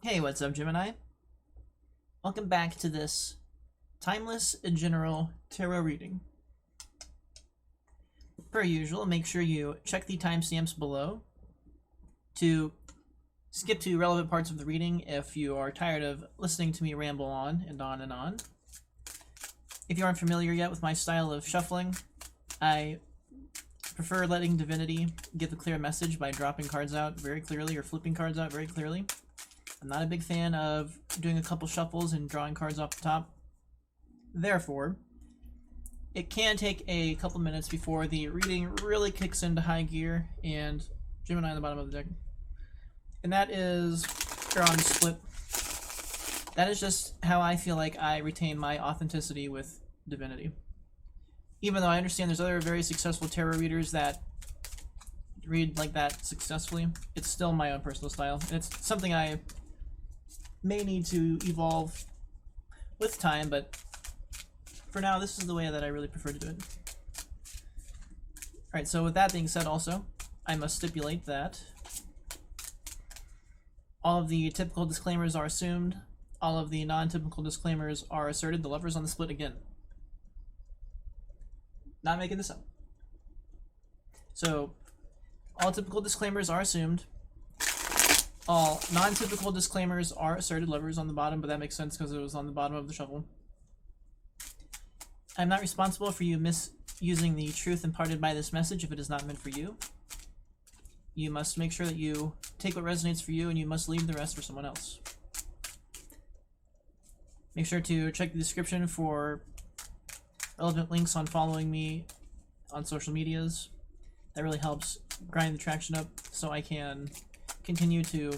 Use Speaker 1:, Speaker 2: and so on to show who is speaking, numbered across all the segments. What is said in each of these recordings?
Speaker 1: Hey, what's up, Gemini? Welcome back to this timeless and general tarot reading. Per usual, make sure you check the timestamps below to skip to relevant parts of the reading if you are tired of listening to me ramble on and on and on. If you aren't familiar yet with my style of shuffling, I prefer letting divinity give the clear message by dropping cards out very clearly or flipping cards out very clearly. I'm not a big fan of doing a couple shuffles and drawing cards off the top. Therefore, it can take a couple minutes before the reading really kicks into high gear and Gemini on the bottom of the deck. And that is on split. That is just how I feel like I retain my authenticity with divinity. Even though I understand there's other very successful tarot readers that read like that successfully, it's still my own personal style. And it's something I may need to evolve with time, but for now, this is the way that I really prefer to do it. Alright, so with that being said also, I must stipulate that all of the typical disclaimers are assumed, all of the non-typical disclaimers are asserted. The Lover's on the split again. Not making this up. So, all typical disclaimers are assumed. All non-typical disclaimers are asserted. Lovers on the bottom, but that makes sense because it was on the bottom of the shuffle. I'm not responsible for you misusing the truth imparted by this message if it is not meant for you. You must make sure that you take what resonates for you and you must leave the rest for someone else. Make sure to check the description for relevant links on following me on social medias. That really helps grind the traction up so I can continue to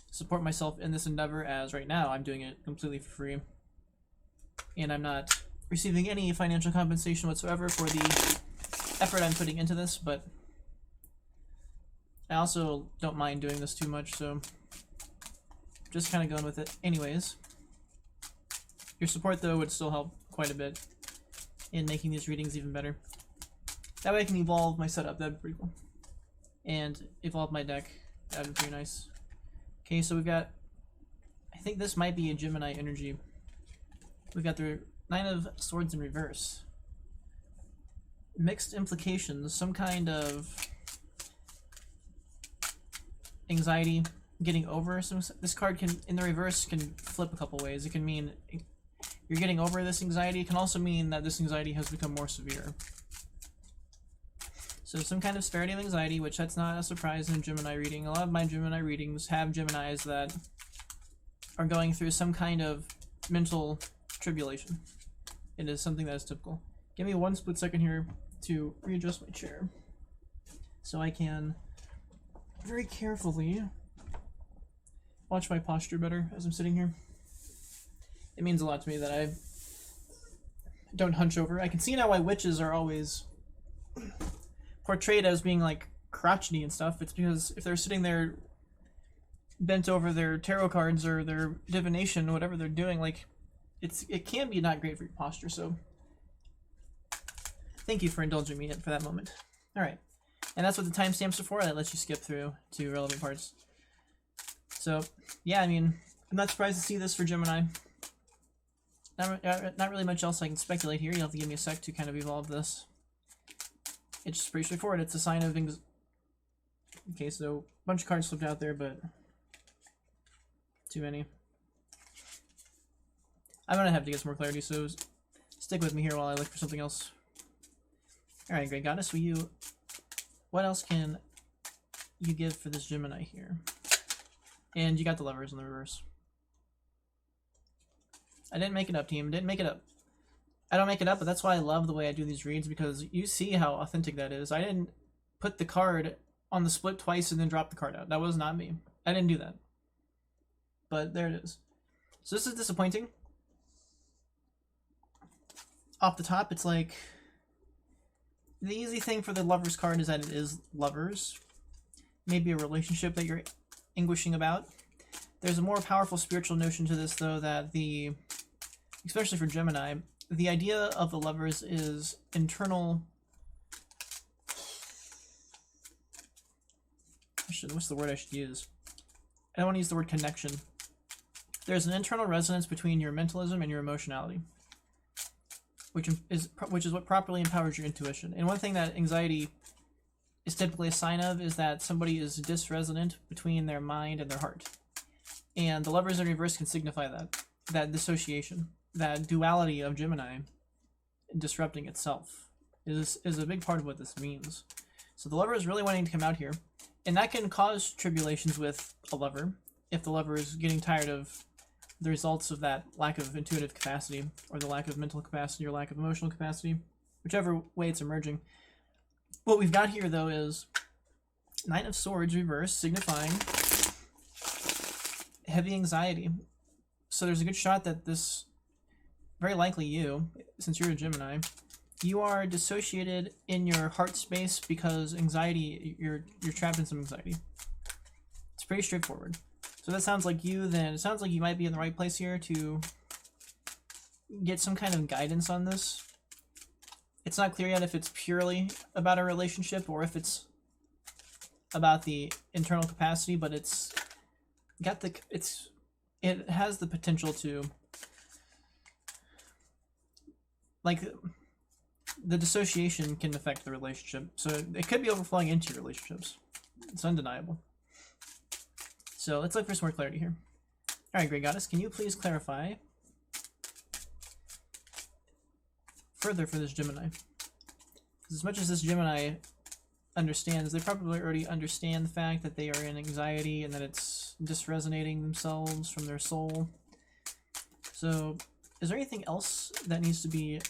Speaker 1: support myself in this endeavor, as right now I'm doing it completely for free. And I'm not receiving any financial compensation whatsoever for the effort I'm putting into this, but I also don't mind doing this too much, so just kind of going with it. Anyways, your support though would still help quite a bit in making these readings even better. That way I can evolve my setup. That'd be pretty cool. And evolve my deck. That'd be pretty nice. Okay, so we've got, I think this might be a Gemini energy. We've got the Nine of Swords in reverse. Mixed implications, some kind of anxiety, getting over some. This card can, in the reverse, can flip a couple ways. It can mean you're getting over this anxiety. It can also mean that this anxiety has become more severe. So some kind of severity of anxiety, which that's not a surprise in a Gemini reading. A lot of my Gemini readings have Geminis that are going through some kind of mental tribulation. It is something that is typical. Give me one split second here to readjust my chair so I can very carefully watch my posture better as I'm sitting here. It means a lot to me that I don't hunch over. I can see now why witches are always portrayed as being like crotchety and stuff. It's because if they're sitting there bent over their tarot cards or their divination, whatever they're doing, like it can be not great for your posture. So thank you for indulging me for that moment. All right, and that's what the timestamps are for. That lets you skip through to relevant parts. So yeah, I mean, I'm not surprised to see this for Gemini. Not really much else I can speculate here. You'll have to give me a sec to kind of evolve this. It's just pretty straightforward. It's a sign of okay, so a bunch of cards slipped out there, but too many. I'm gonna have to get some more clarity, so stick with me here while I look for something else. Alright, Great Goddess, what else can you give for this Gemini here? And you got the Lovers in the reverse. I didn't make it up, team. Didn't make it up. I don't make it up, but that's why I love the way I do these reads, because you see how authentic that is. I didn't put the card on the split twice and then drop the card out. That was not me. I didn't do that. But there it is. So this is disappointing. Off the top, it's like the easy thing for the Lovers card is that it is lovers. Maybe a relationship that you're anguishing about. There's a more powerful spiritual notion to this, though, that especially for Gemini, the idea of the Lovers is internal. What's the word I should use? I don't want to use the word connection. there's an internal resonance between your mentalism and your emotionality, which is what properly empowers your intuition. And one thing that anxiety is typically a sign of is that somebody is disresonant between their mind and their heart. And the Lovers in reverse can signify that dissociation, that duality of Gemini disrupting itself is a big part of what this means. So the lover is really wanting to come out here, and that can cause tribulations with a lover if the lover is getting tired of the results of that lack of intuitive capacity, or the lack of mental capacity, or lack of emotional capacity, whichever way it's emerging. What we've got here, though, is Knight of Swords reversed, signifying heavy anxiety. So there's a good shot that this, very likely you, since you're a Gemini, you are dissociated in your heart space because anxiety, you're trapped in some anxiety. It's pretty straightforward. So that sounds like you, then it sounds like you might be in the right place here to get some kind of guidance on this. It's not clear yet if it's purely about a relationship or if it's about the internal capacity, but it has the potential to, like, the dissociation can affect the relationship, so it could be overflowing into your relationships. It's undeniable. So let's look for some more clarity here. Alright, Great Goddess, can you please clarify further for this Gemini? Because as much as this Gemini understands, they probably already understand the fact that they are in anxiety and that it's disresonating themselves from their soul. So is there anything else that needs to be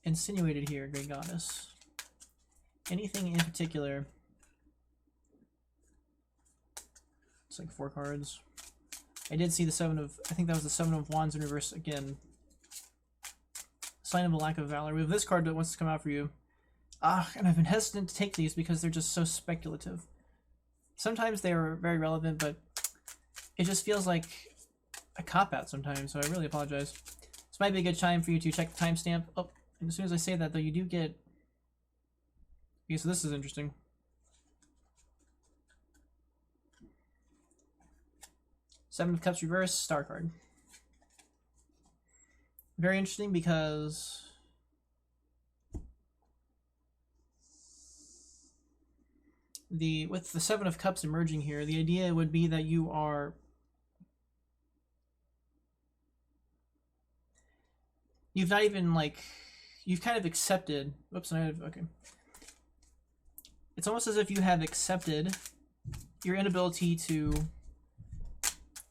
Speaker 1: insinuated here, Great Goddess? Anything in particular? It's like 4 cards. I did see the I think that was the Seven of Wands in reverse again. Sign of a lack of valor. We have this card that wants to come out for you. And I've been hesitant to take these because they're just so speculative. Sometimes they are very relevant, but it just feels like a cop-out sometimes, so I really apologize. This might be a good time for you to check the timestamp. Oh, and as soon as I say that, though, you do get... Okay, so this is interesting. Seven of Cups reversed, Star card. Very interesting because with the Seven of Cups emerging here, the idea would be that you've not even, like, you've kind of accepted, okay. It's almost as if you have accepted your inability to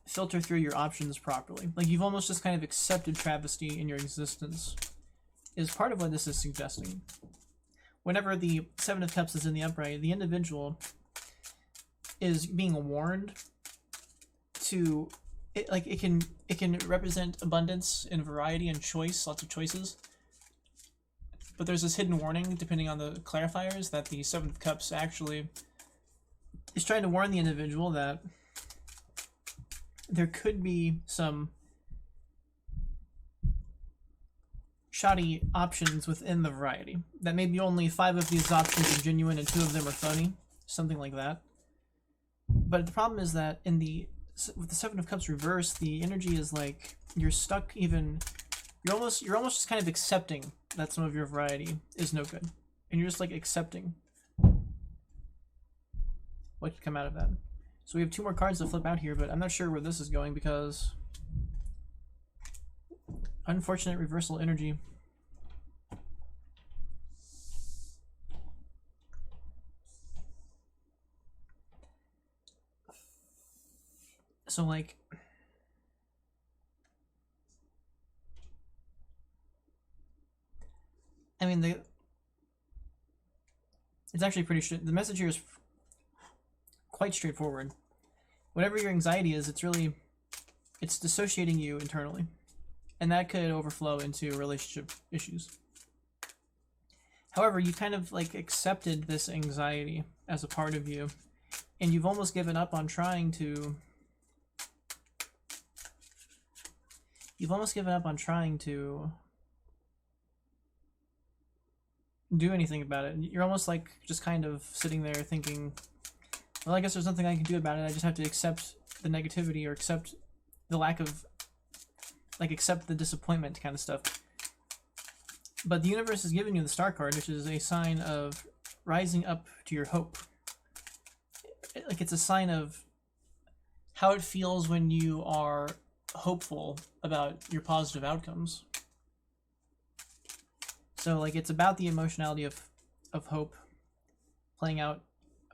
Speaker 1: filter through your options properly. Like, you've almost just kind of accepted travesty in your existence, is part of what this is suggesting. Whenever the Seven of Cups is in the upright, the individual is being warned to, it can represent abundance and variety and choice, lots of choices. But there's this hidden warning, depending on the clarifiers, that the Seven of Cups actually is trying to warn the individual that there could be some shoddy options within the variety. That maybe only 5 of these options are genuine and 2 of them are phony, something like that. But the problem is that with the Seven of Cups reversed, the energy is like you're stuck. You're almost just kind of accepting that some of your variety is no good, and you're just like accepting what could come out of that. So we have 2 more cards to flip out here, but I'm not sure where this is going because unfortunate reversal energy. So, like, I mean, it's actually pretty straight. The message here is quite straightforward. Whatever your anxiety is, it's dissociating you internally. And that could overflow into relationship issues. However, you kind of, like, accepted this anxiety as a part of you, and you've almost given up on trying to... You've almost given up on trying to do anything about it. You're almost like just kind of sitting there thinking, well, I guess there's nothing I can do about it. I just have to accept the negativity or accept the lack of like accept the disappointment kind of stuff. But the universe has given you the Star card, which is a sign of rising up to your hope. Like it's a sign of how it feels when you are hopeful about your positive outcomes. So like it's about the emotionality of hope playing out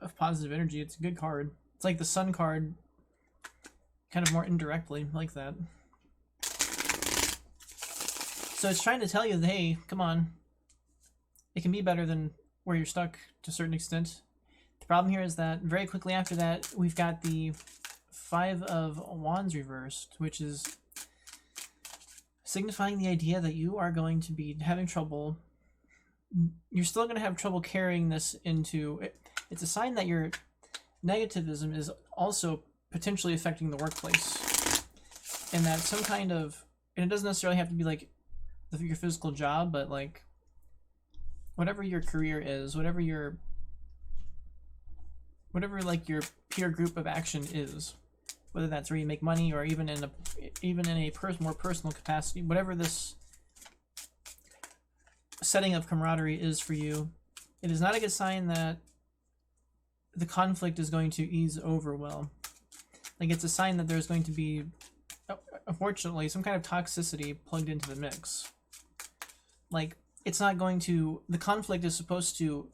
Speaker 1: of positive energy. It's a good card. It's like the Sun card, kind of more indirectly like that. So it's trying to tell you that, hey, come on, it can be better than where you're stuck to a certain extent. The problem here is that very quickly after that, we've got the Five of Wands reversed, which is signifying the idea that you are going to be having trouble. You're still going to have trouble carrying this into... It's a sign that your negativism is also potentially affecting the workplace. And that some kind of... And it doesn't necessarily have to be like your physical job, but like whatever your career is, whatever like your peer group of action is, whether that's where you make money or even in a more personal capacity, whatever this setting of camaraderie is for you, it is not a good sign that the conflict is going to ease over well. Like it's a sign that there's going to be, unfortunately, some kind of toxicity plugged into the mix. Like it's not going to, the conflict is supposed to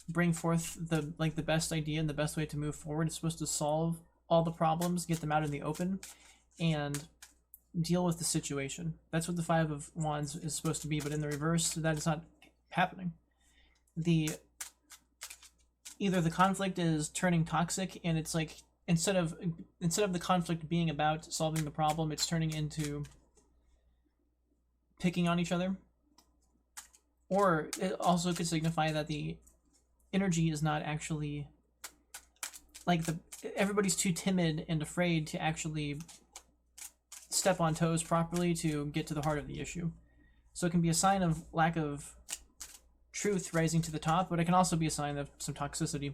Speaker 1: bring forth the best idea and the best way to move forward. It's supposed to solve all the problems, get them out in the open, and deal with the situation. That's what the Five of Wands is supposed to be, but in the reverse, that is not happening. Either the conflict is turning toxic, and it's like instead of the conflict being about solving the problem, it's turning into picking on each other. Or it also could signify that the energy is not actually like everybody's too timid and afraid to actually step on toes properly to get to the heart of the issue. So it can be a sign of lack of truth rising to the top, but it can also be a sign of some toxicity.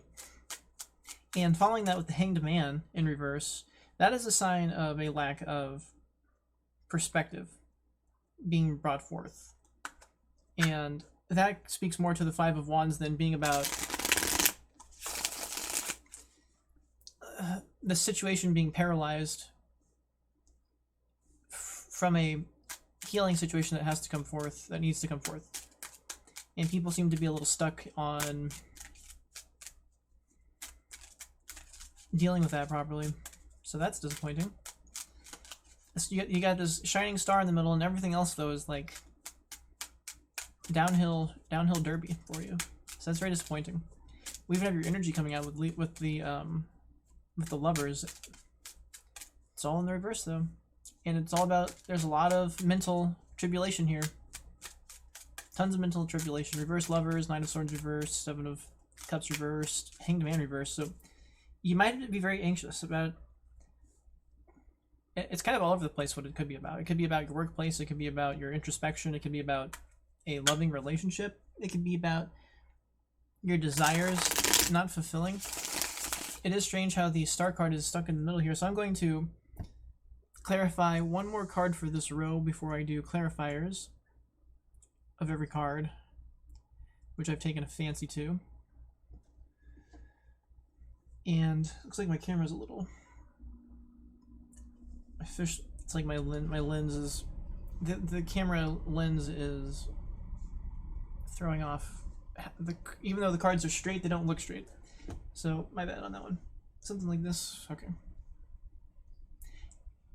Speaker 1: And following that with the Hanged Man in reverse, that is a sign of a lack of perspective being brought forth. And that speaks more to the Five of Wands than being about the situation being paralyzed from a healing situation that has to come forth, that needs to come forth. And people seem to be a little stuck on dealing with that properly. So that's disappointing. You got this shining star in the middle, and everything else though is like downhill derby for you. So that's very disappointing. We even have your energy coming out with the Lovers. It's all in the reverse though, and it's all about, there's a lot of mental tribulation here. Tons of mental tribulation. Reverse Lovers, Nine of Swords reversed, Seven of Cups reversed, Hanged Man reversed. So you might be very anxious about. It's kind of all over the place what it could be about. It could be about your workplace. It could be about your introspection. It could be about a loving relationship. It could be about your desires not fulfilling. It is strange how the Star card is stuck in the middle here. So I'm going to clarify one more card for this row before I do clarifiers of every card, which I've taken a fancy to. And looks like my camera's a little... It's like my lens is... The camera lens is throwing off. Even though the cards are straight, they don't look straight. So, my bad on that one. Something like this. Okay.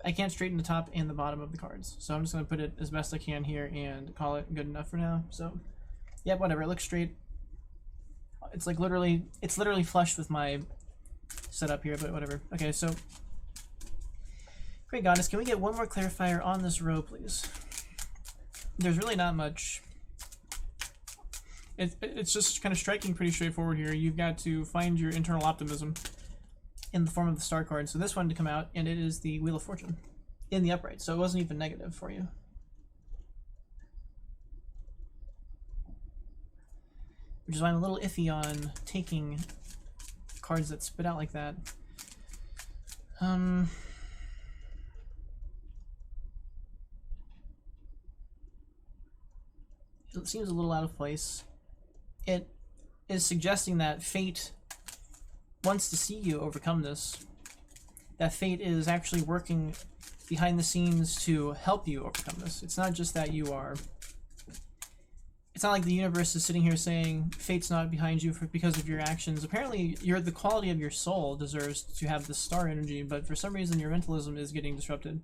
Speaker 1: I can't straighten the top and the bottom of the cards. So I'm just going to put it as best I can here and call it good enough for now. So, yeah, whatever. It looks straight. It's like literally flush with my setup here, but whatever. Okay, so... Great Goddess, can we get one more clarifier on this row, please? There's really not much. It's just kind of striking, pretty straightforward here. You've got to find your internal optimism in the form of the Star card. So this one to come out, and it is the Wheel of Fortune in the upright. So it wasn't even negative for you. Which is why I'm a little iffy on taking cards that spit out like that. seems a little out of place. It is suggesting that fate wants to see you overcome this. That fate is actually working behind the scenes to help you overcome this. It's not just that you are... It's not like the universe is sitting here saying fate's not behind you because of your actions. Apparently, the quality of your soul deserves to have the star energy, but for some reason your mentalism is getting disrupted.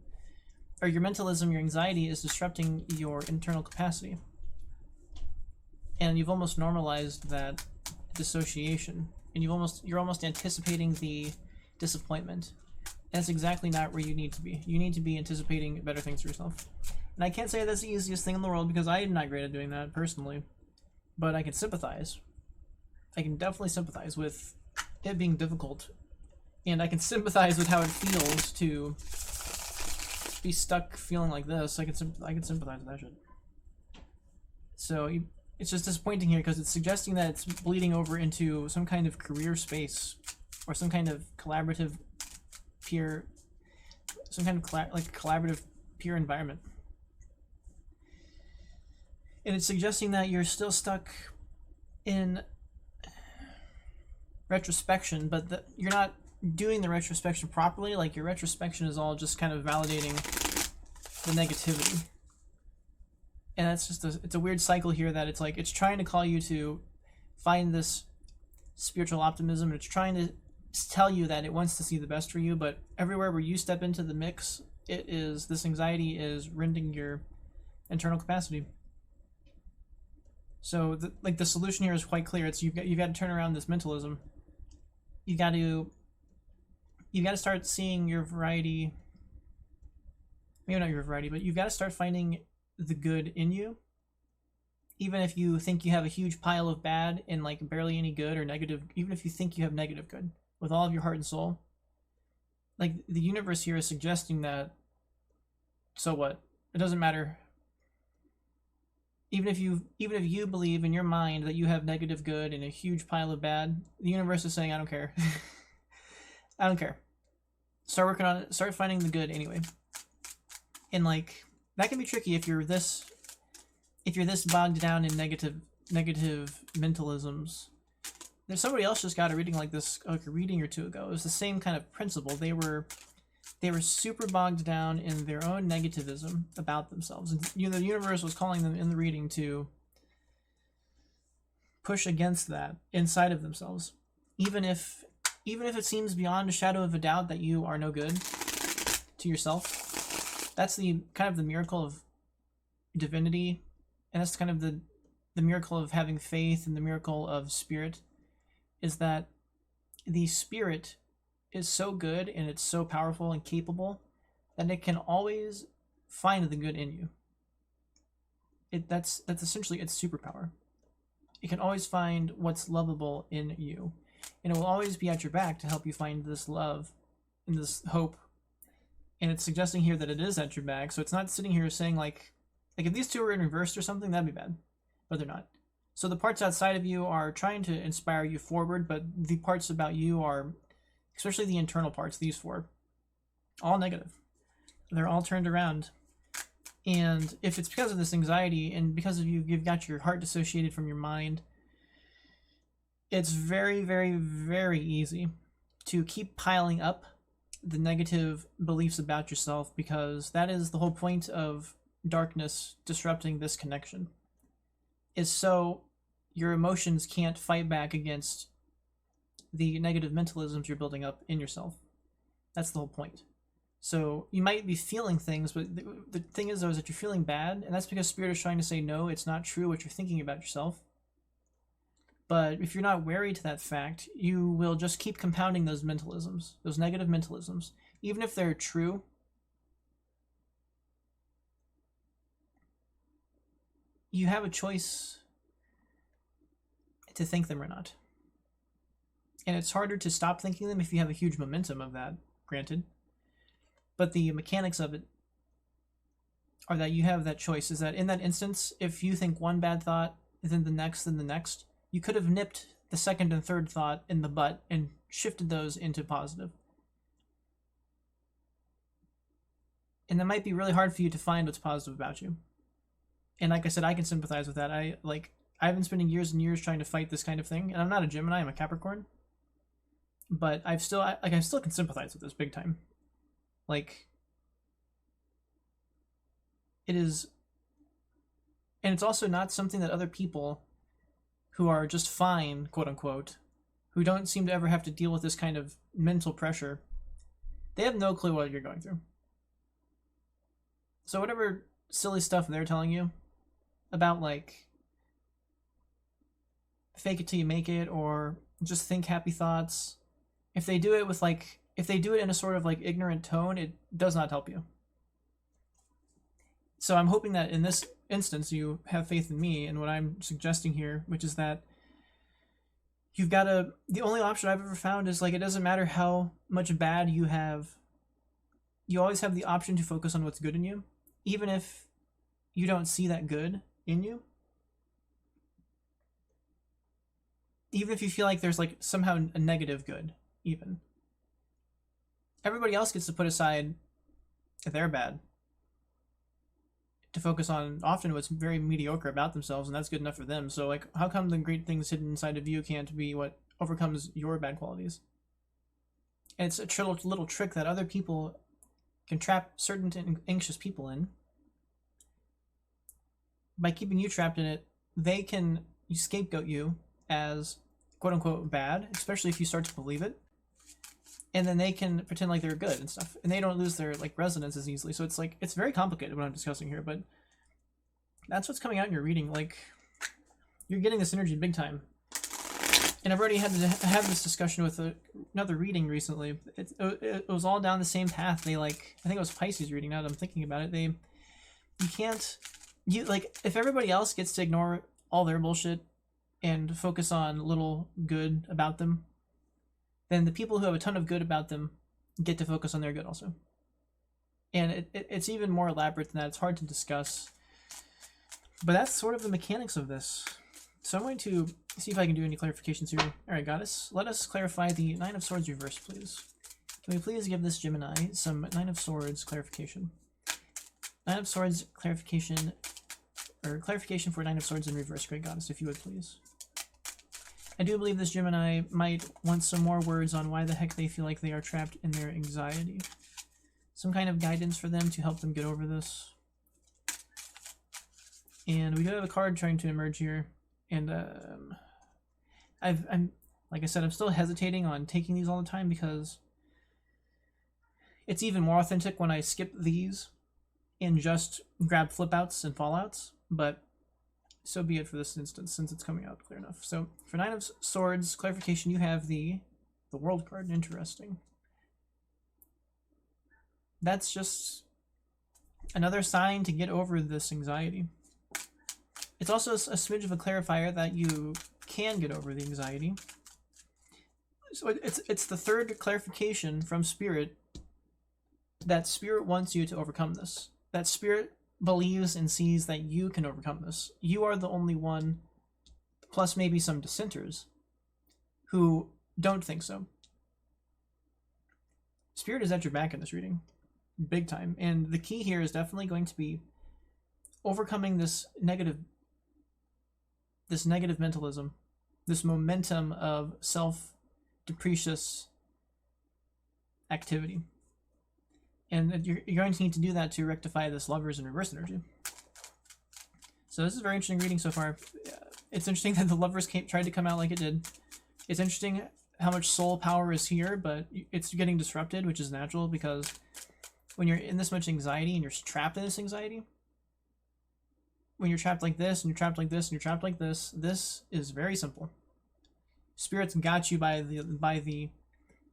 Speaker 1: Or your mentalism, your anxiety is disrupting your internal capacity. And you've almost normalized that dissociation. And you're almost anticipating the disappointment. And that's exactly not where you need to be. You need to be anticipating better things for yourself. And I can't say that's the easiest thing in the world because I am not great at doing that personally. But I can sympathize. I can definitely sympathize with it being difficult. And I can sympathize with how it feels to be stuck feeling like this. I can sympathize with that shit. So it's just disappointing here because it's suggesting that it's bleeding over into some kind of career space or some kind of collaborative peer, some kind of collaborative peer environment. And it's suggesting that you're still stuck in retrospection, but that you're not doing the retrospection properly. Like your retrospection is all just kind of validating the negativity. And that's just it's a weird cycle here that it's like it's trying to call you to find this spiritual optimism, and it's trying to tell you that it wants to see the best for you, but everywhere where you step into the mix, this anxiety is rending your internal capacity. So the solution here is quite clear. It's you've got to turn around this mentalism. You got to start seeing your variety. Maybe not your variety, but you've got to start finding the good in you. Even if you think you have a huge pile of bad and like barely any good or negative, even if you think you have negative good with all of your heart and soul, like the universe here is suggesting that, so what? It doesn't matter. Even if you believe in your mind that you have negative good and a huge pile of bad, the universe is saying, I don't care. I don't care. Start working on it. Start finding the good anyway. And like that can be tricky if you're this bogged down in negative mentalisms. There's somebody else just got a reading like this like a reading or two ago. It was the same kind of principle. They were super bogged down in their own negativism about themselves. And the universe was calling them in the reading to push against that inside of themselves. Even if it seems beyond a shadow of a doubt that you are no good to yourself. That's the kind of the miracle of divinity, and that's kind of the miracle of having faith, and the miracle of spirit is that the spirit is so good and it's so powerful and capable that it can always find the good in you. That's essentially its superpower. It can always find what's lovable in you, and it will always be at your back to help you find this love and this hope. And it's suggesting here that it is at your back, so it's not sitting here saying like if these two were in reverse or something, that'd be bad, but they're not. So the parts outside of you are trying to inspire you forward, but the parts about you are, especially the internal parts, these four, all negative. They're all turned around. And if it's because of this anxiety and because of you've got your heart dissociated from your mind, it's very, very, very easy to keep piling up the negative beliefs about yourself, because that is the whole point of darkness disrupting this connection, is so your emotions can't fight back against the negative mentalisms you're building up in yourself. That's the whole point. So you might be feeling things, but the thing is though is that you're feeling bad, and that's because Spirit is trying to say no, it's not true what you're thinking about yourself. But if you're not wary to that fact, you will just keep compounding those mentalisms, those negative mentalisms, even if they're true. You have a choice to think them or not. And it's harder to stop thinking them if you have a huge momentum of that, granted. But the mechanics of it are that you have that choice, is that in that instance, if you think one bad thought, then the next, you could have nipped the second and third thought in the butt and shifted those into positive. And that might be really hard for you to find what's positive about you. And like I said, I can sympathize with that. I've been spending years and years trying to fight this kind of thing, and I'm not a Gemini, I'm a Capricorn. But I still can sympathize with this big time. Like, it is, and it's also not something that other people who are just fine, quote unquote, who don't seem to ever have to deal with this kind of mental pressure, they have no clue what you're going through. So whatever silly stuff they're telling you about, like, fake it till you make it, or just think happy thoughts, if they do it with, like, if they do it in a sort of, like, ignorant tone, it does not help you. So I'm hoping that in this instance you have faith in me and what I'm suggesting here, which is that you've got to, the only option I've ever found is, like, it doesn't matter how much bad you have, you always have the option to focus on what's good in you, even if you don't see that good in you. Even if you feel like there's, like, somehow a negative good, even. Everybody else gets to put aside if they're bad, to focus on often what's very mediocre about themselves, and that's good enough for them. So, like, how come the great things hidden inside of you can't be what overcomes your bad qualities? And it's a little trick that other people can trap certain anxious people in. By keeping you trapped in it, they can scapegoat you as quote-unquote bad, especially if you start to believe it. And then they can pretend like they're good and stuff, and they don't lose their, like, resonance as easily. So it's, like, it's very complicated what I'm discussing here, but that's what's coming out in your reading. Like, you're getting this energy big time. And I've already had to have this discussion with another reading recently. It was all down the same path. They, like, I think it was Pisces reading, now that I'm thinking about it. Like, if everybody else gets to ignore all their bullshit and focus on little good about them, then the people who have a ton of good about them get to focus on their good also. And it's even more elaborate than that. It's hard to discuss. But that's sort of the mechanics of this. So I'm going to see if I can do any clarifications here. Alright, Goddess, let us clarify the Nine of Swords reversed, please. Can we please give this Gemini some Nine of Swords clarification? Nine of Swords clarification, or clarification for Nine of Swords in reverse, Great Goddess, if you would please. I do believe this Gemini might want some more words on why the heck they feel like they are trapped in their anxiety. Some kind of guidance for them to help them get over this. And we do have a card trying to emerge here. And I'm like I said, I'm still hesitating on taking these all the time because it's even more authentic when I skip these and just grab flip outs and fallouts. But so be it for this instance, since it's coming out clear enough. So for Nine of Swords clarification, you have the World card. Interesting. That's just another sign to get over this anxiety. It's also a smidge of a clarifier that you can get over the anxiety. So it's the third clarification from Spirit that Spirit wants you to overcome this. That Spirit believes and sees that you can overcome this. You are the only one, plus maybe some dissenters, who don't think so. Spirit is at your back in this reading, big time. And the key here is definitely going to be overcoming this negative mentalism, this momentum of self-deprecious activity. And you're going to need to do that to rectify this Lovers in reverse energy. So this is a very interesting reading so far. It's interesting that the Lovers tried to come out like it did. It's interesting how much soul power is here, but it's getting disrupted, which is natural, because when you're in this much anxiety and you're trapped in this anxiety, when you're trapped like this, and you're trapped like this, and you're trapped like this is very simple. Spirit's got you by the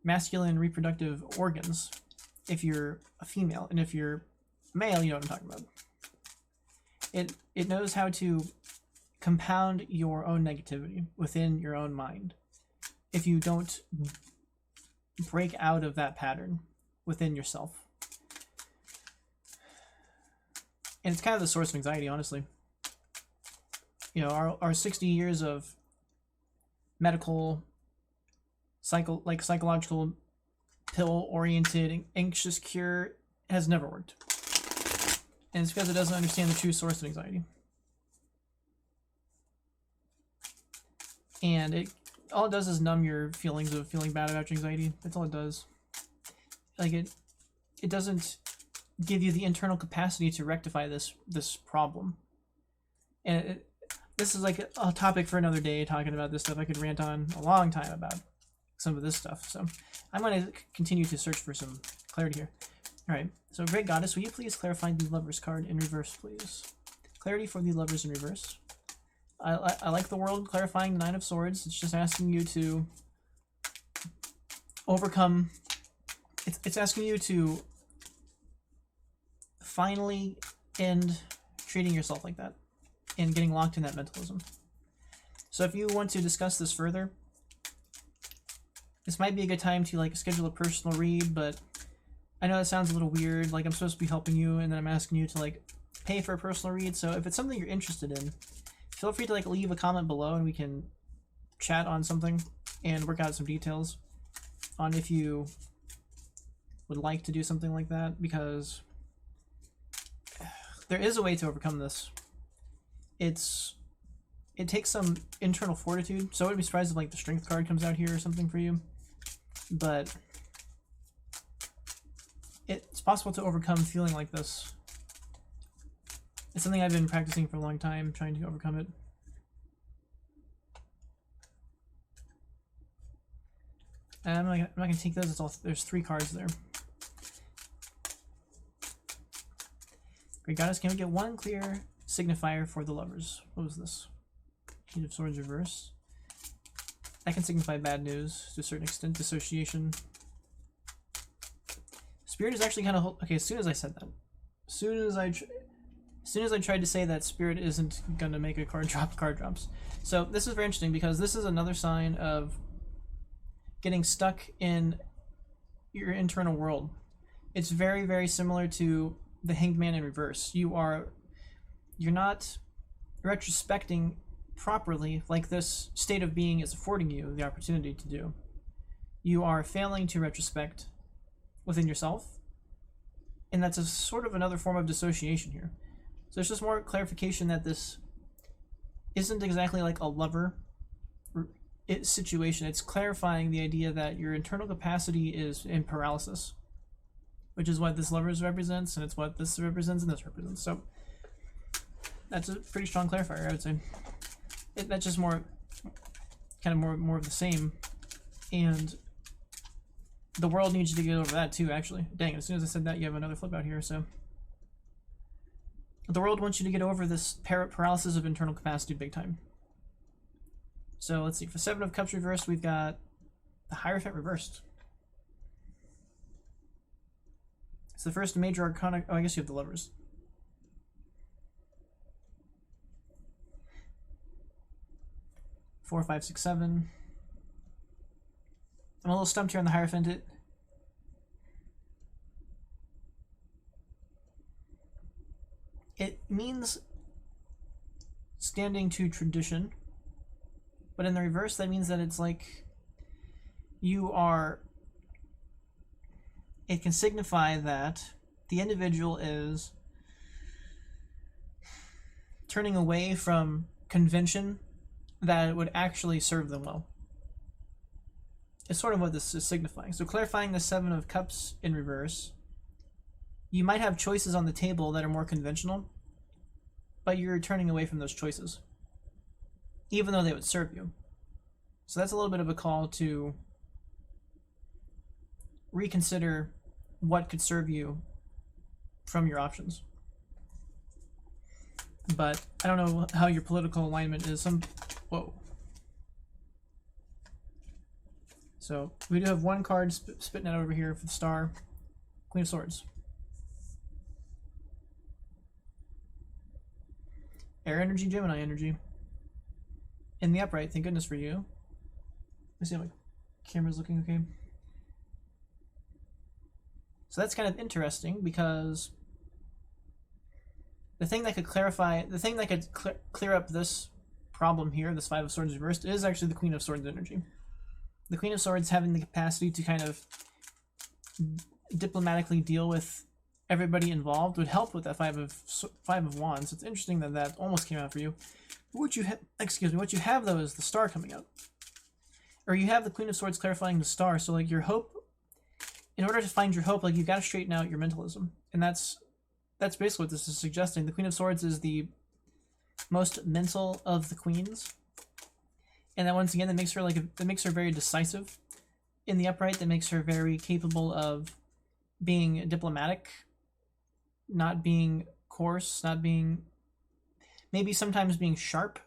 Speaker 1: masculine reproductive organs, if you're a female, and if you're male, you know what I'm talking about. It knows how to compound your own negativity within your own mind if you don't break out of that pattern within yourself. And it's kind of the source of anxiety, honestly. You know, our 60 years of medical, psychological, pill-oriented, anxious cure has never worked. And it's because it doesn't understand the true source of anxiety. and all it does is numb your feelings of feeling bad about your anxiety. That's all it does. Like it doesn't give you the internal capacity to rectify this problem. And this is like a topic for another day, talking about this stuff. I could rant on a long time about some of this stuff. So I'm going to continue to search for some clarity here. All right. So Great Goddess, will you please clarify the Lovers card in reverse, please? Clarity for the Lovers in reverse. I like the world clarifying the Nine of Swords. It's just asking you to overcome. It's asking you to finally end treating yourself like that and getting locked in that mentalism. So if you want to discuss this further, this might be a good time to like schedule a personal read, but I know that sounds a little weird, like I'm supposed to be helping you and then I'm asking you to like pay for a personal read. So if it's something you're interested in, feel free to like leave a comment below and we can chat on something and work out some details on if you would like to do something like that, because there is a way to overcome this. It takes some internal fortitude, so I wouldn't be surprised if like the Strength card comes out here or something for you, but it's possible to overcome feeling like this. It's something I've been practicing for a long time, trying to overcome it. And I'm not gonna take those. It's all, there's 3 cards there. Great Goddess, can we get one clear signifier for the Lovers? What was this? King of Swords reverse. That can signify bad news to a certain extent. Dissociation. Spirit is actually kind of okay. As soon as I said that, as soon as I tried to say that, Spirit isn't gonna make a card drops. So this is very interesting because this is another sign of getting stuck in your internal world. It's very, very similar to the Hanged Man in reverse. You're not retrospecting properly like this state of being is affording you the opportunity to do. You are failing to retrospect within yourself, and that's a sort of another form of dissociation here. So there's just more clarification that this isn't exactly like a lover situation. It's clarifying the idea that your internal capacity is in paralysis, which is what this Lovers represents, and it's what this represents and this represents. So that's a pretty strong clarifier, I would say. That's just more of the same, and the world needs you to get over that too, actually. Dang, as soon as I said that, you have another flip out here. So the world wants you to get over this paralysis of internal capacity big time. So let's see, for 7 of Cups reversed, we've got the Hierophant Reversed. It's the first major arcana. Oh, I guess you have the Lovers. Four, 5, 6, 7. I'm a little stumped here on the Hierophant. It means standing to tradition, but in the reverse, that means that it's like you are. It can signify that the individual is turning away from convention that would actually serve them well. It's sort of what this is signifying. So clarifying the 7 of Cups in reverse, you might have choices on the table that are more conventional, but you're turning away from those choices, even though they would serve you. So that's a little bit of a call to reconsider what could serve you from your options. But I don't know how your political alignment is. Whoa. So we do have one card spitting out over here for the star. Queen of Swords. Air energy, Gemini energy. In the upright, thank goodness for you. Let's see how my camera's looking okay. So that's kind of interesting because the thing that could clarify, the thing that could clear up this problem here, this 5 of Swords reversed, is actually the Queen of Swords energy. The Queen of Swords having the capacity to kind of diplomatically deal with everybody involved would help with that 5 of Wands. It's interesting that that almost came out for you. What you have, excuse me, what you have though is the Star coming out. Or you have the Queen of Swords clarifying the Star, so like your hope, in order to find your hope, like you gotta straighten out your mentalism. And that's basically what this is suggesting. The Queen of Swords is the most mental of the queens. And that once again, that makes her that makes her very decisive in the upright, that makes her very capable of being diplomatic, not being coarse, not being, maybe sometimes being sharp,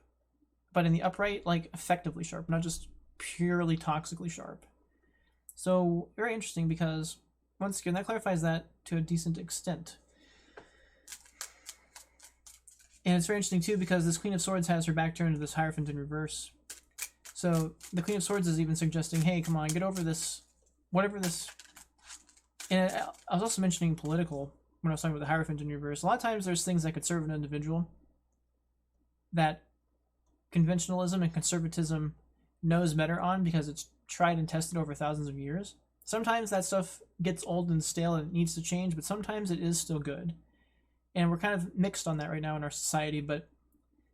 Speaker 1: but in the upright, like effectively sharp, not just purely toxically sharp. So very interesting, because once again, that clarifies that to a decent extent. And it's very interesting too, because this Queen of Swords has her back turned to this Hierophant in reverse. So the Queen of Swords is even suggesting, hey, come on, get over this, whatever this. And I was also mentioning political when I was talking about the Hierophant in reverse. A lot of times there's things that could serve an individual that conventionalism and conservatism knows better on, because it's tried and tested over thousands of years. Sometimes that stuff gets old and stale and it needs to change, but sometimes it is still good. And we're kind of mixed on that right now in our society, but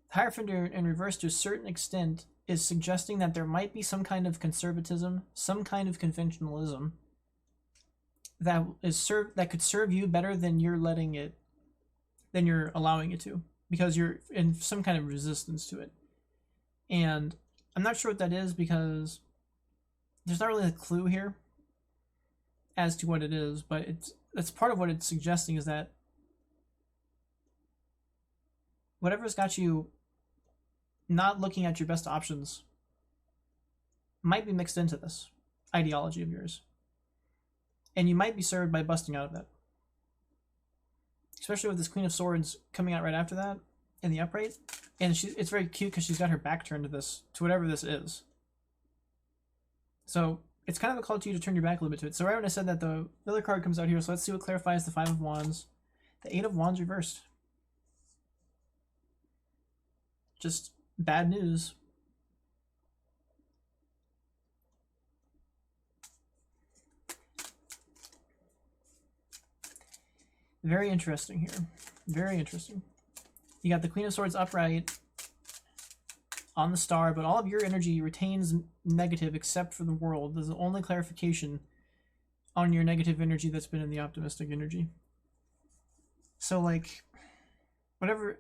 Speaker 1: the Hierophant in reverse, to a certain extent, is suggesting that there might be some kind of conservatism, some kind of conventionalism that could serve you better than you're allowing it to, because you're in some kind of resistance to it. And I'm not sure what that is, because there's not really a clue here as to what it is, but that's part of what it's suggesting, is that whatever's got you not looking at your best options might be mixed into this ideology of yours. And you might be served by busting out of that. Especially with this Queen of Swords coming out right after that in the upright. And it's very cute because she's got her back turned to whatever this is. So it's kind of a call to you to turn your back a little bit to it. So right when I said that, the other card comes out here. So let's see what clarifies the Five of Wands. The Eight of Wands reversed. Just bad news. Very interesting here. Very interesting. You got the Queen of Swords upright on the Star, but all of your energy retains negative except for the World. There's the only clarification on your negative energy that's been in the optimistic energy. So like, whatever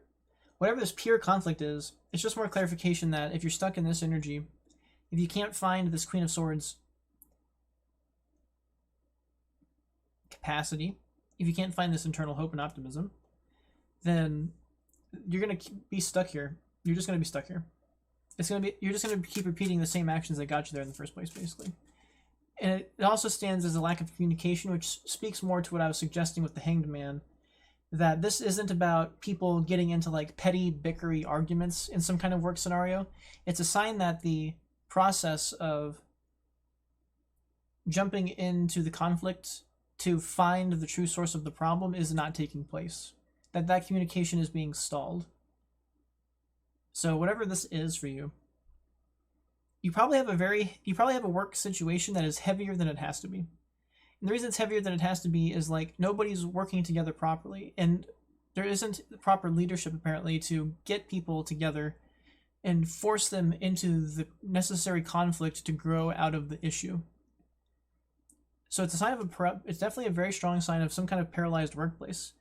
Speaker 1: this pure conflict is, it's just more clarification that if you're stuck in this energy, if you can't find this Queen of Swords capacity, if you can't find this internal hope and optimism, then you're going to be stuck here. You're just going to be stuck here. You're just going to keep repeating the same actions that got you there in the first place, basically. And it also stands as a lack of communication, which speaks more to what I was suggesting with the Hanged Man, that this isn't about people getting into like petty bickery arguments in some kind of work scenario. It's a sign that the process of jumping into the conflict to find the true source of the problem is not taking place. That communication is being stalled. So whatever this is for you, you probably have a work situation that is heavier than it has to be. And the reason it's heavier than it has to be is like nobody's working together properly, and there isn't proper leadership apparently to get people together and force them into the necessary conflict to grow out of the issue. So it's a sign of it's definitely a very strong sign of some kind of paralyzed workplace.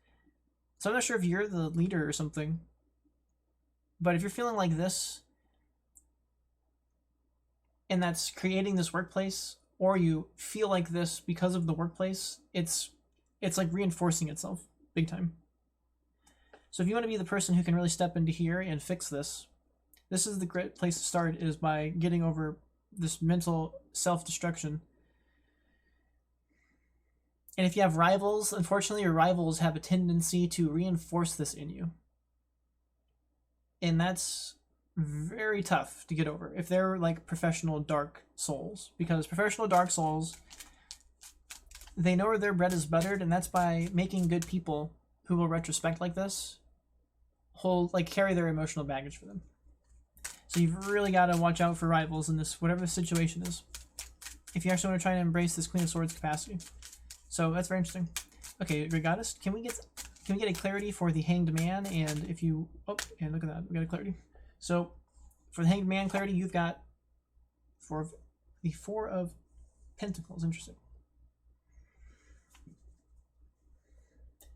Speaker 1: So I'm not sure if you're the leader or something, but if you're feeling like this, and that's creating this workplace, or you feel like this because of the workplace, it's like reinforcing itself big time. So if you want to be the person who can really step into here and fix this, this is the great place to start, is by getting over this mental self-destruction. And if you have rivals, unfortunately your rivals have a tendency to reinforce this in you. And that's very tough to get over if they're like professional dark souls, because professional dark souls, they know where their bread is buttered, and that's by making good people who will retrospect like this carry their emotional baggage for them. So you've really got to watch out for rivals in this, whatever the situation is, if you actually want to try and embrace this Queen of Swords capacity. So that's very interesting. Okay, Great Goddess, can we get a clarity for the Hanged Man? And if you, and look at that, we got a clarity. So for the Hanged Man clarity, you've got the Four of Pentacles. Interesting.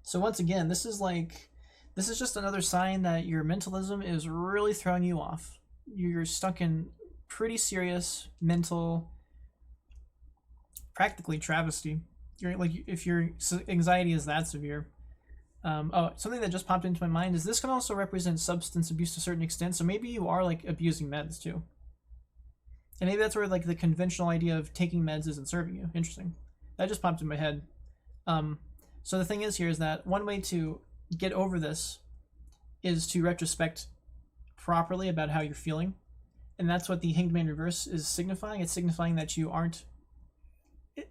Speaker 1: So once again, this is just another sign that your mentalism is really throwing you off. You're stuck in pretty serious mental, practically travesty. You're like, if your anxiety is that severe. Oh, something that just popped into my mind is this can also represent substance abuse to a certain extent. So maybe you are like abusing meds too. And maybe that's where like the conventional idea of taking meds isn't serving you. Interesting. That just popped in my head. So the thing is here is that one way to get over this is to retrospect properly about how you're feeling. And that's what the Hanged Man Reverse is signifying. It's signifying that you aren't...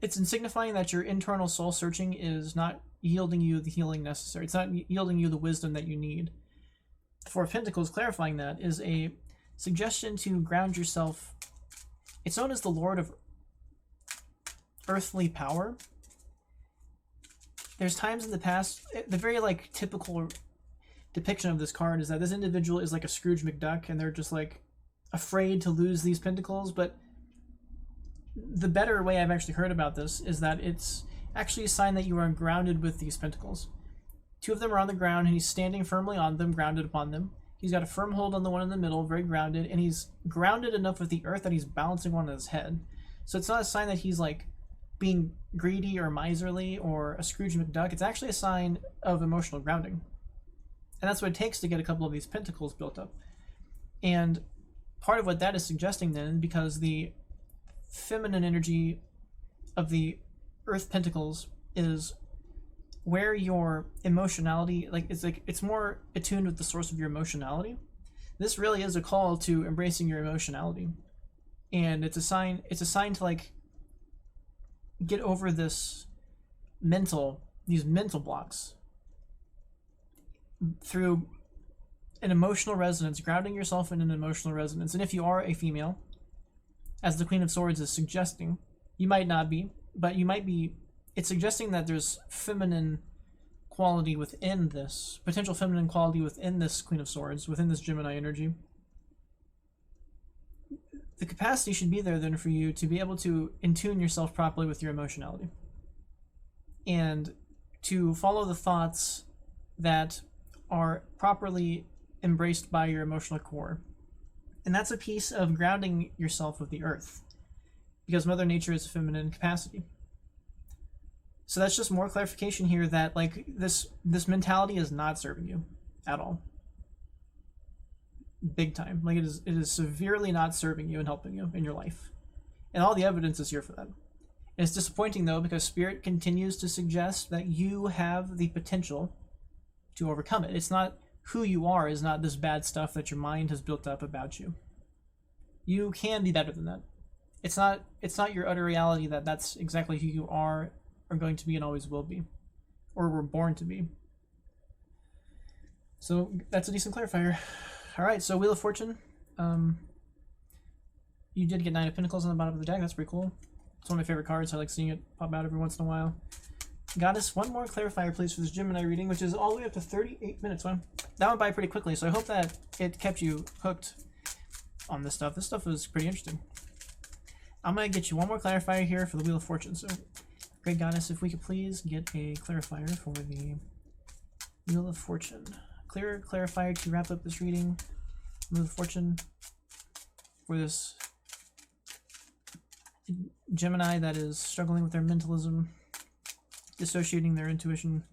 Speaker 1: It's signifying that your internal soul searching is not yielding you the healing necessary. It's not yielding you the wisdom that you need. Four of Pentacles, clarifying that, is a suggestion to ground yourself. It's known as the Lord of Earthly Power. There's times in the past, the very like typical depiction of this card is that this individual is like a Scrooge McDuck and they're just like afraid to lose these pentacles. But the better way I've actually heard about this is that it's actually a sign that you are grounded with these pentacles. Two of them are on the ground and he's standing firmly on them, grounded upon them. He's got a firm hold on the one in the middle, very grounded, and he's grounded enough with the earth that he's balancing one on his head. So it's not a sign that he's like being greedy or miserly or a Scrooge McDuck. It's actually a sign of emotional grounding. And that's what it takes to get a couple of these pentacles built up. And part of what that is suggesting then, because the feminine energy of the Earth Pentacles is where your emotionality, it's more attuned with the source of your emotionality. This really is a call to embracing your emotionality. And it's a sign to like get over these mental blocks through an emotional resonance, grounding yourself in an emotional resonance. And if you are a female, as the Queen of Swords is suggesting, you might not be, but you might be. It's suggesting that there's feminine quality within this, potential feminine quality within this Queen of Swords, within this Gemini energy. The capacity should be there then for you to be able to in-tune yourself properly with your emotionality and to follow the thoughts that are properly embraced by your emotional core. And that's a piece of grounding yourself with the earth, because Mother Nature is a feminine capacity. So that's just more clarification here that like this mentality is not serving you at all. Big time. Like it is severely not serving you and helping you in your life. And all the evidence is here for that. And it's disappointing though, because Spirit continues to suggest that you have the potential to overcome it. It's not who you are, is not this bad stuff that your mind has built up about you. You can be better than that. It's not your utter reality that that's exactly who you are going to be and always will be, or were born to be. So that's a decent clarifier. All right, so Wheel of Fortune. You did get 9 of Pentacles on the bottom of the deck. That's pretty cool. It's one of my favorite cards. I like seeing it pop out every once in a while. Goddess, one more clarifier, please, for this Gemini reading, which is all the way up to 38 minutes. Wow. That went by pretty quickly, so I hope that it kept you hooked on this stuff. This stuff is pretty interesting. I'm going to get you one more clarifier here for the Wheel of Fortune. So, Great Goddess, if we could please get a clarifier for the Wheel of Fortune. Clear clarifier to wrap up this reading. Wheel of Fortune for this Gemini that is struggling with their mentalism, dissociating their intuition.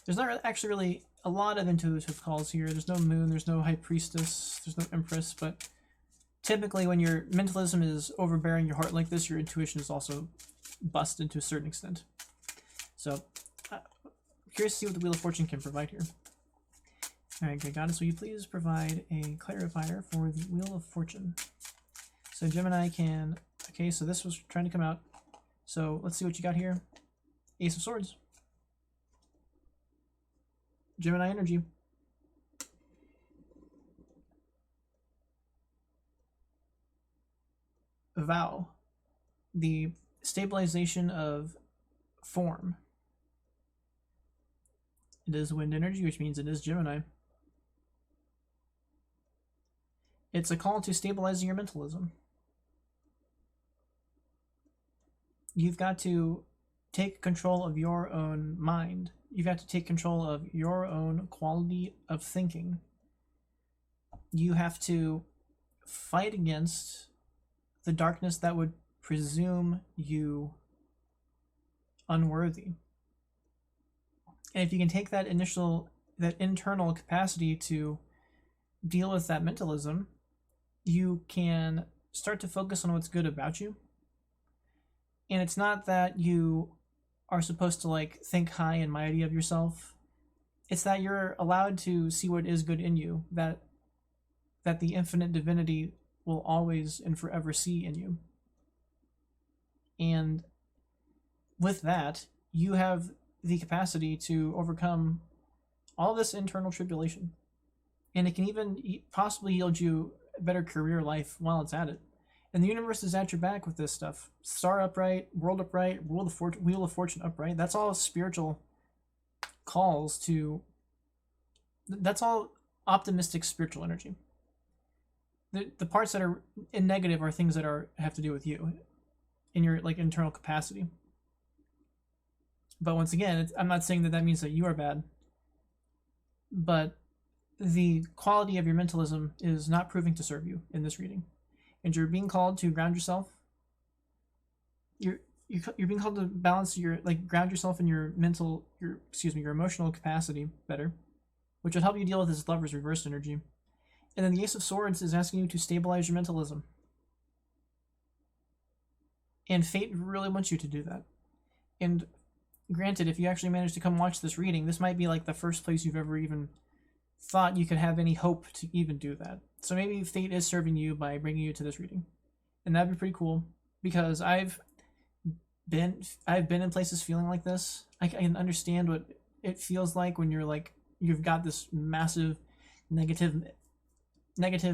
Speaker 1: There's not actually really a lot of intuitive calls here. There's no Moon, there's no High Priestess, there's no Empress, but typically when your mentalism is overbearing your heart like this, your intuition is also busted to a certain extent. So, curious to see what the Wheel of Fortune can provide here. Alright, Great Goddess, will you please provide a clarifier for the Wheel of Fortune? So Gemini can... Okay, so this was trying to come out. So let's see what you got here. Ace of Swords. Gemini energy. Vow. The stabilization of form. It is wind energy, which means it is Gemini. It's a call to stabilizing your mentalism. You've got to take control of your own mind. You've got to take control of your own quality of thinking. You have to fight against the darkness that would presume you unworthy. And if you can take that internal capacity to deal with that mentalism, you can start to focus on what's good about you. And it's not that you are supposed to like think high and mighty of yourself. It's that you're allowed to see what is good in you, that the infinite divinity will always and forever see in you. And with that, you have the capacity to overcome all this internal tribulation. And it can even possibly yield you a better career life while it's at it. And the universe is at your back with this stuff. Star upright, world upright, wheel of fortune upright. That's all spiritual calls to... That's all optimistic spiritual energy. The parts that are in negative are things that have to do with you in your like internal capacity. But once again, I'm not saying that means that you are bad. But the quality of your mentalism is not proving to serve you in this reading. And you're being called to ground yourself. You're being called to balance ground yourself in your emotional capacity better, which will help you deal with this Lover's reversed energy. And then the Ace of Swords is asking you to stabilize your mentalism. And fate really wants you to do that. And granted, if you actually manage to come watch this reading, this might be like the first place you've ever even thought you could have any hope to even do that. So maybe fate is serving you by bringing you to this reading. And that'd be pretty cool, because I've been in places feeling like this. I can understand what it feels like when you're like, you've got this massive negative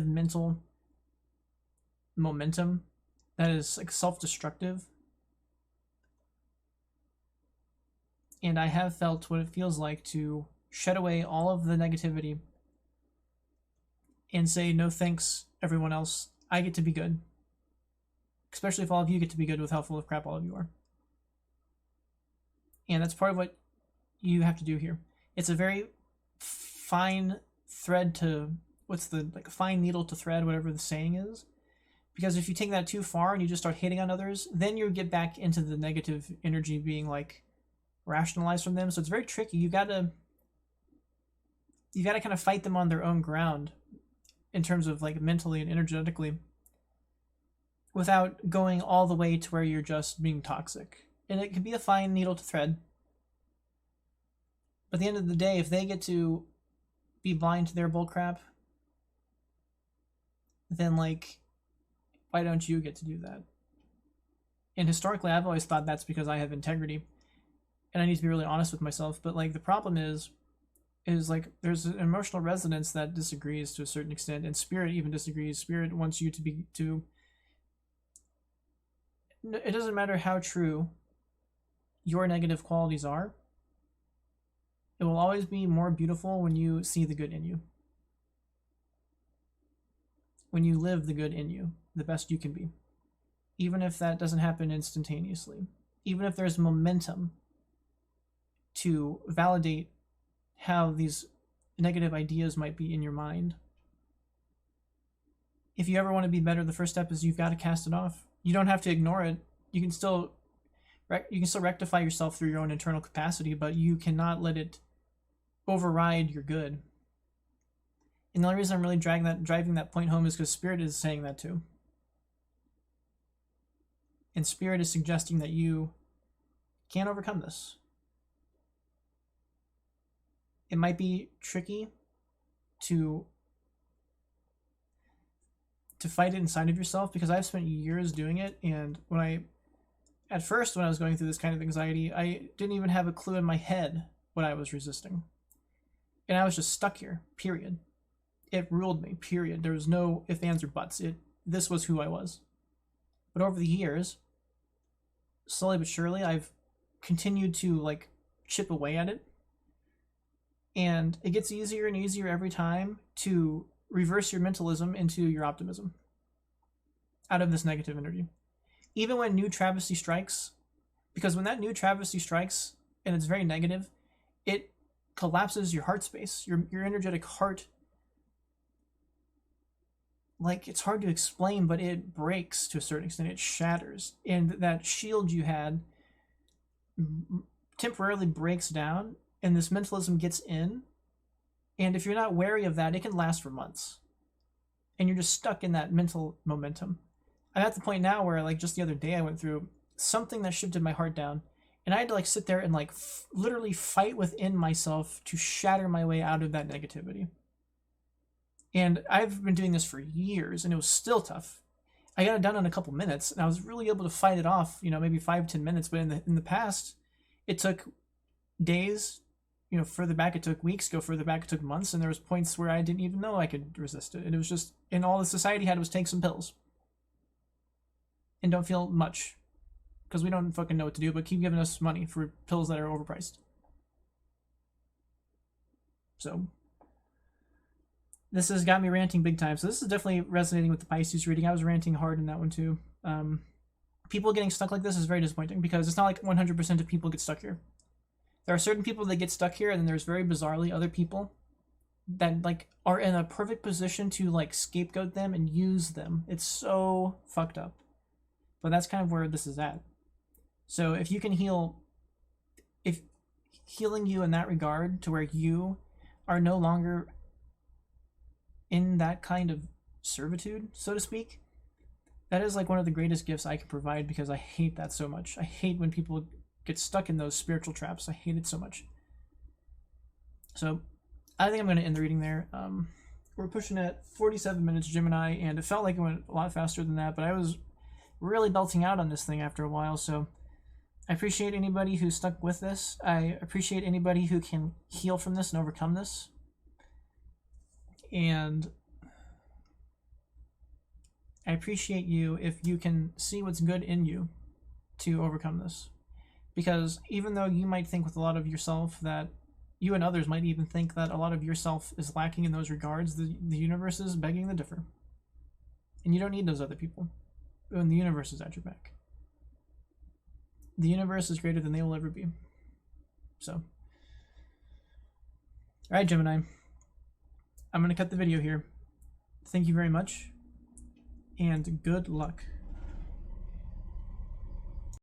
Speaker 1: mental momentum that is like self-destructive. And I have felt what it feels like to shed away all of the negativity and say, no thanks, everyone else. I get to be good. Especially if all of you get to be good with how full of crap all of you are. And that's part of what you have to do here. It's a very fine thread to... fine needle to thread, whatever the saying is. Because if you take that too far and you just start hating on others, then you get back into the negative energy being like rationalized from them. So it's very tricky. You gotta kind of fight them on their own ground in terms of like mentally and energetically, without going all the way to where you're just being toxic. And it can be a fine needle to thread. But at the end of the day, if they get to be blind to their bullcrap, then like, why don't you get to do that? And historically, I've always thought that's because I have integrity and I need to be really honest with myself. But like, the problem is like, there's an emotional resonance that disagrees to a certain extent, and spirit even disagrees. Spirit wants you to it doesn't matter how true your negative qualities are, it will always be more beautiful when you see the good in you. When you live the good in you, the best you can be. Even if that doesn't happen instantaneously. Even if there's momentum to validate how these negative ideas might be in your mind. If you ever want to be better, the first step is you've got to cast it off. You don't have to ignore it. You can still rectify yourself through your own internal capacity, but you cannot let it override your good. And the only reason I'm really driving that point home is because Spirit is saying that too. And Spirit is suggesting that you can overcome this. It might be tricky to fight it inside of yourself, because I've spent years doing it, and at first when I was going through this kind of anxiety, I didn't even have a clue in my head what I was resisting. And I was just stuck here, period. It ruled me, period. There was no ifs, ands, or buts. This was who I was. But over the years, slowly but surely, I've continued to like chip away at it. And it gets easier and easier every time to reverse your mentalism into your optimism out of this negative energy. Even when new travesty strikes, because when that new travesty strikes and it's very negative, it collapses your heart space, your energetic heart. Like, it's hard to explain, but it breaks to a certain extent. It shatters. And that shield you had temporarily breaks down, and this mentalism gets in. And if you're not wary of that, it can last for months. And you're just stuck in that mental momentum. I'm at the point now where, like, just the other day I went through something that shifted my heart down. And I had to, like, sit there and, like, literally fight within myself to shatter my way out of that negativity. And I've been doing this for years, and it was still tough. I got it done in a couple minutes, and I was really able to fight it off, you know, maybe 5-10 minutes. But in the past, it took days. You know, further back it took weeks. Go further back it took months. And there was points where I didn't even know I could resist it. And it was just, and all the society had was take some pills. And don't feel much, because we don't fucking know what to do, but keep giving us money for pills that are overpriced. So this has got me ranting big time. So this is definitely resonating with the Pisces reading. I was ranting hard in that one too. People getting stuck like this is very disappointing, because it's not like 100% of people get stuck here. There are certain people that get stuck here, and then there's very bizarrely other people that, like, are in a perfect position to, like, scapegoat them and use them. It's so fucked up. But that's kind of where this is at. So if you can if healing you in that regard to where you are no longer in that kind of servitude, so to speak, that is like one of the greatest gifts I can provide, because I hate that so much. I hate when people get stuck in those spiritual traps. I hate it so much. So I think I'm going to end the reading there. We're pushing at 47 minutes, Gemini, and it felt like it went a lot faster than that, but I was really belting out on this thing after a while. So I appreciate anybody who stuck with this. I appreciate anybody who can heal from this and overcome this. And I appreciate you if you can see what's good in you to overcome this. Because even though you might think with a lot of yourself that you and others might even think that a lot of yourself is lacking in those regards, the universe is begging to differ. And you don't need those other people when the universe is at your back. The universe is greater than they will ever be. So, all right, Gemini. I'm going to cut the video here. Thank you very much, and good luck.